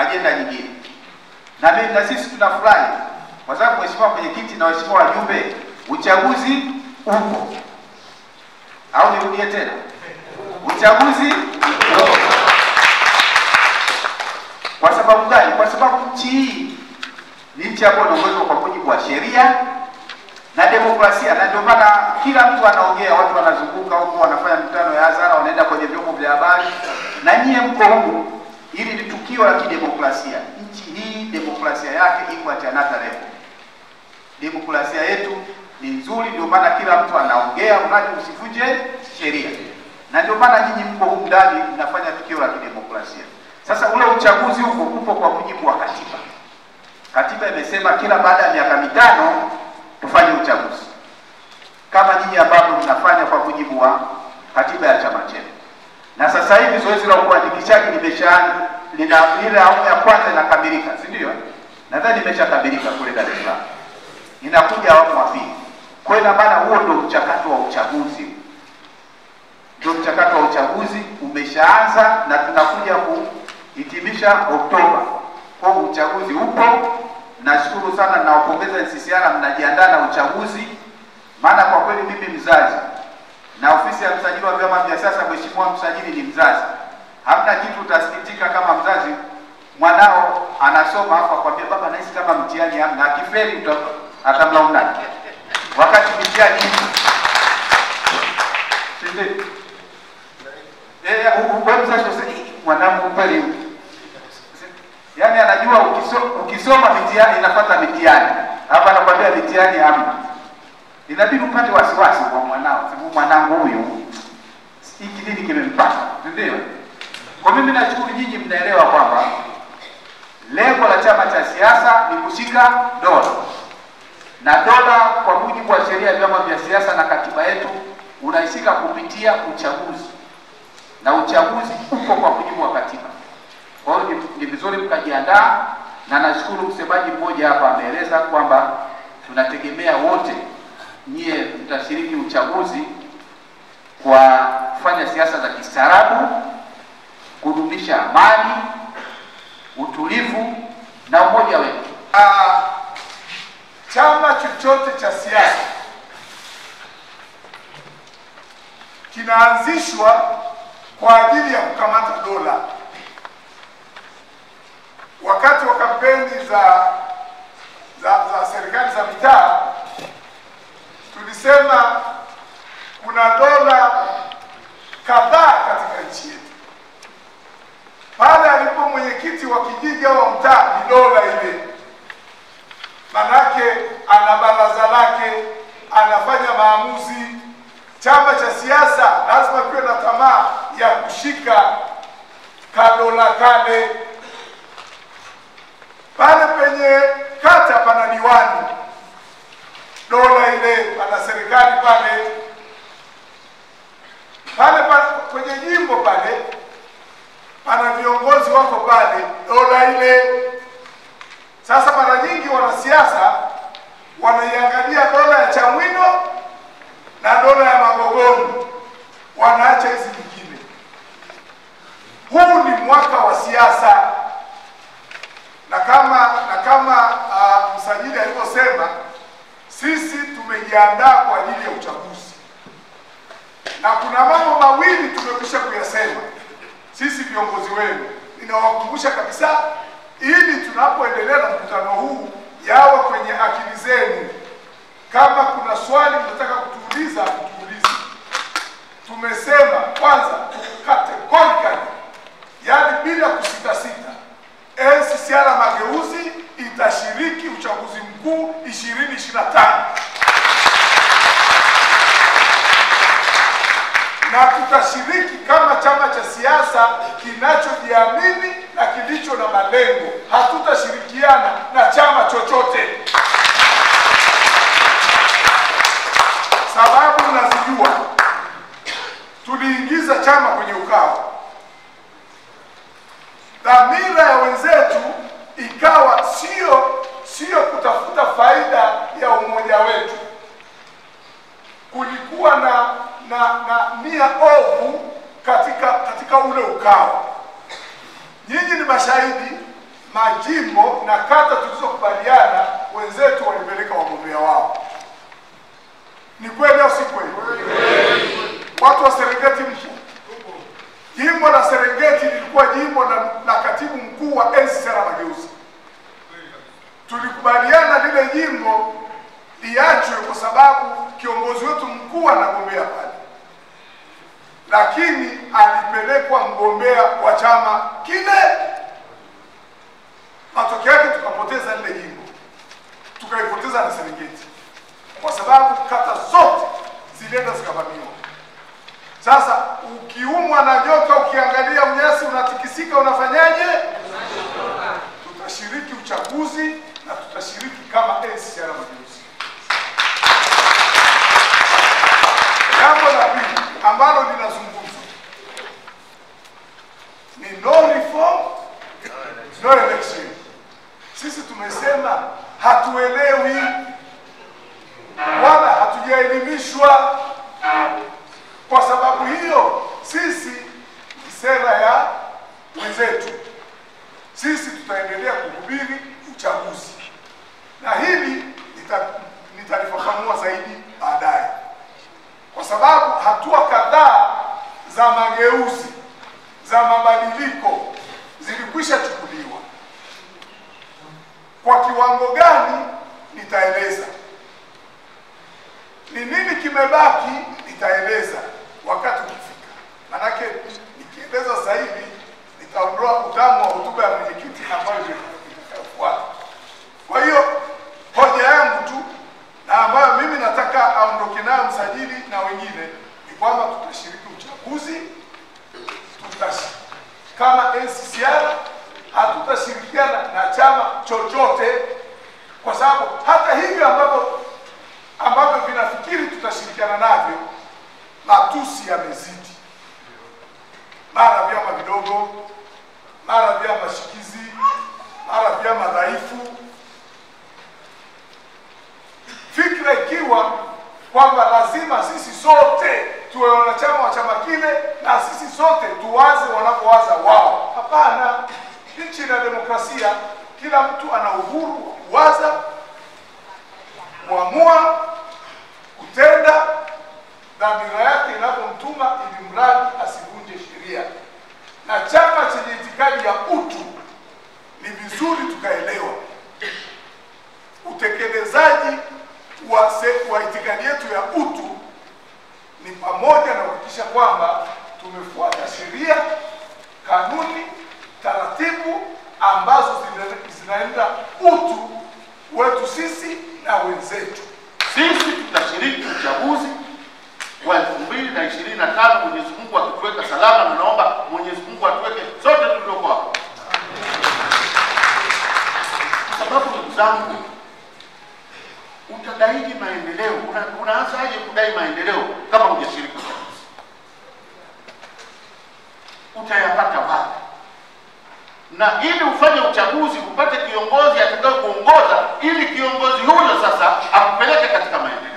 agenda nyingine. Na sisi tunafurahi kwa sababu mheshimiwa mwenyekiti na waheshimiwa wajumbe, uchaguzi upo. Au nirudie tena? Uchaguzi upo. Kwa sababu gani? Kwa sababu nchi hii ni nchi ambayo inaongozwa kwa mujibu wa sheria na demokrasia, na ndio maana kila mtu anaongea, watu wanazunguka huko, wanafanya mikutano ya hadhara, wanaenda kwenye vyombo vya habari, na nyie mko huko. Hili ni tukio la kidemokrasia. Nchi hii demokrasia yake iko at another level. Demokrasia yetu ni nzuri, ndio maana kila mtu anaongea, mradi usivunje sheria. Na ndio maana nyinyi mko huko ndani mnafanya tukio la kidemokrasia. Sasa ule uchaguzi huko upo kwa mujibu wa katiba. Katiba imesema kila baada ya miaka 5 tufanye uchaguzi, kama nyinyi ambavyo mnafanya kwa mujibu wa katiba ya chama chenu. Na sasa hivi zoezi la kuandikishaji limeshaanza, ile awamu ya kwanza inakamilika, si ndio? Nadhani imeshakamilika kule Dar es Salaam. Inakuja awamu ya pili. Kwa hiyo maana huo ndio mchakato wa uchaguzi. Ndio mchakato wa uchaguzi umeshaanza na tunakuja kuhitimisha Oktoba. Kwa uchaguzi upo. Nashukuru sana na wapongeza NCCR, mnajiandaa na uchaguzi. Maana kwa kweli mimi mzazi na ofisi ya msajili wa vyama vya siasa, mheshimiwa msajili ni mzazi. Hamna kitu utasikitika kama mzazi mwanao anasoma hapo akwambia baba nahisi kama mtihani hamna, akifeli atamlaumu nani? Wakati mtihani sisi mwanangu kweli, yaani anajua ukisoma mitihani inafuata mitihani. Hapa anakuambia mitihani hamna. Inabidi upate wasiwasi kwa mwanao, sababu mwanangu huyu hiki nini kimempata, ndio? Kwa mimi nashukuru nyinyi mnaelewa kwamba lengo la chama cha siasa ni kushika dola. Na dola kwa mujibu wa sheria ya vyama vya siasa na katiba yetu unaishika kupitia uchaguzi. Na uchaguzi uko kwa mujibu wa katiba. Kwa hiyo ni vizuri mkajiandaa, na nashukuru msemaji mmoja hapa ameeleza kwamba tunategemea wote nyie mtashiriki uchaguzi kwa kufanya siasa za kistaarabu, kudumisha amani, utulivu na umoja wetu. Chama chochote cha siasa kinaanzishwa kwa ajili ya kukamata dola. Wakati wa kampeni za serikali za mitaa tulisema kuna dola kadhaa katika nchi yetu. Pale alipo mwenyekiti wa kijiji au mtaa ni dola ile. Manake ana baraza lake, anafanya maamuzi. Chama cha siasa lazima kiwe na tamaa ya kushika kadola kale. Pale penye kata pana diwani, dola ile, pana serikali pale. Pale kwenye jimbo pale pana viongozi wako pale, dola ile. Sasa mara nyingi wanasiasa wanaiangalia dola ya Chamwino na dola ya Magogoni, wanaacha hizi nyingine. Huu ni mwaka wa siasa, na kama msajili alivyosema, sisi tumejiandaa kwa ajili ya uchaguzi. Na kuna mambo mawili tumekwisha kuyasema sisi viongozi wenu, ninawakumbusha kabisa, ili tunapoendelea na mkutano huu yawe kwenye akili zenu. Kama kuna swali mnataka kutuuliza, tuulize. Tumesema kwanza categorically, yani bila kusitasita, NCCR Mageuzi itashiriki uchaguzi mkuu 2025. Na tutashiriki kama chama cha siasa kinachojiamini na kilicho na malengo. Hatutashirikiana na chama chochote. Sababu nazijua. Tuliingiza chama kwenye UKAWA. Dhamira ya wenzetu ikawa sio kutafuta faida ya umoja wetu. Kulikuwa na nia ovu katika ule UKAWA. Nyinyi ni mashahidi, majimbo na kata tulizokubaliana, wenzetu walipeleka wagombea wao. Ni kweli au si kweli? Watu wa Serengeti mpo. Jimbo la Serengeti lilikuwa jimbo la katibu mkuu wa NCCR Mageuzi. Tulikubaliana lile jimbo liachwe kwa sababu kiongozi wetu mkuu anagombea pale, lakini alipelekwa mgombea wa chama kile. Matokeo yake tukapoteza lile jimbo, tukaipoteza na Serengeti kwa sababu kata zote zilienda zikavamiwa. Sasa ukiumwa na nyoka, ukiangalia unyasi unatikisika, unafanyaje? Tutashiriki uchaguzi na tutashiriki kama NCCR Mageuzi. Jambo la pili ambalo linazungumzwa ni no reform, no election. Sisi tumesema hatuelewi wala hatujaelimishwa. Kwa sababu hiyo sisi ni sera ya wenzetu, sisi tutaendelea kuhubiri uchaguzi, na hili nitalifafanua zaidi baadaye, kwa sababu hatua kadhaa za mageuzi, za mabadiliko zilikwisha chukuliwa. Kwa kiwango gani nitaeleza, ni nini kimebaki nitaeleza wakati ukifika. Manake nikieleza sasa hivi nitaondoa utamu wa hotuba ya mwenyekiti ambayo itafuata. Kwa hiyo hoja yangu tu na ambayo mimi nataka aondoke nayo msajili na wengine ni kwamba tutashiriki uchaguzi, kama NCCR hatutashirikiana na chama chochote, kwa sababu hata hivyo ambavyo vinafikiri tutashirikiana navyo, matusi yamezidi. Mara vyama vidogo, mara vyama shikizi, mara vyama dhaifu, fikra ikiwa kwamba lazima sisi sote tuwe wanachama wa chama kile na sisi sote tuwaze wanapowaza wao. Hapana, nchi na demokrasia, kila mtu ana uhuru wa kuwaza, kuamua, kutenda dhamira yake inapomtuma, ili mradi asivunje sheria. Na chama chenye itikadi ya utu, ni vizuri tukaelewa utekelezaji wa itikadi yetu ya utu ni pamoja na kuhakikisha kwamba tumefuata sheria, kanuni, taratibu ambazo zinaenda utu wetu sisi na wenzetu. Sisi tutashiriki uchaguzi wa 2025, Mwenyezi Mungu akituweka salama, na naomba Mwenyezi Mungu atuweke sote tulioko hapa. Kwa sababu ndugu zangu, utadaiji maendeleo, unaanzaje kudai maendeleo kama hujashiriki uchaguzi? Utayapata wapi? Na ili ufanye uchaguzi upate kiongozi atakaye kuongoza, ili kiongozi huyo sasa akupeleke katika maendeleo.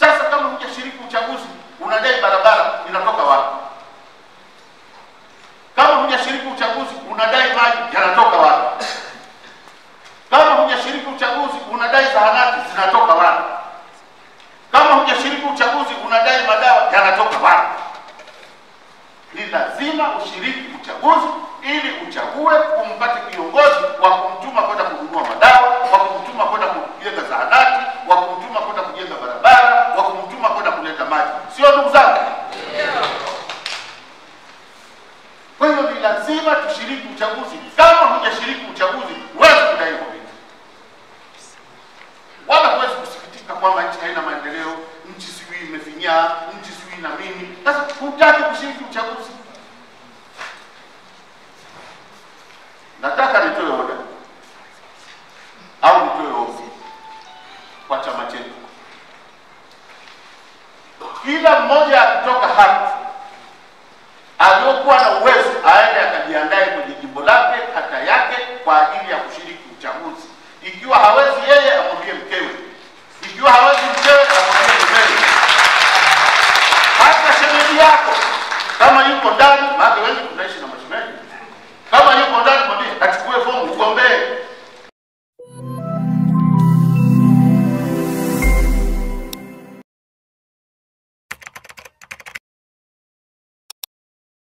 Sasa kama hujashiriki uchaguzi, unadai barabara, inatoka wapi? Kama hujashiriki uchaguzi, unadai maji, yanatoka wapi? Kama hujashiriki uchaguzi, unadai zahanati, zinatoka wapi? Kama hujashiriki uchaguzi, unadai madawa, yanatoka wapi? Ni lazima ushiriki uchaguzi ili uchague umpate kiongozi wa kumtuma kwenda kununua madawa, wa kumtuma kwenda kujenga zahanati, wa kumtuma kwenda kujenga barabara, wa kumtuma kwenda kuleta maji. Sio ndugu zangu? Kwa hiyo ni lazima tushiriki uchaguzi. Kama hujashiriki uchaguzi, huwezi kudai hivyo vitu. Wala huwezi kusikitika kwamba nchi haina maendeleo, nchi sijui imefinyaa, nchi sijui na nini. Sasa hutaki kushiriki uchaguzi. Nataka nitoe oda.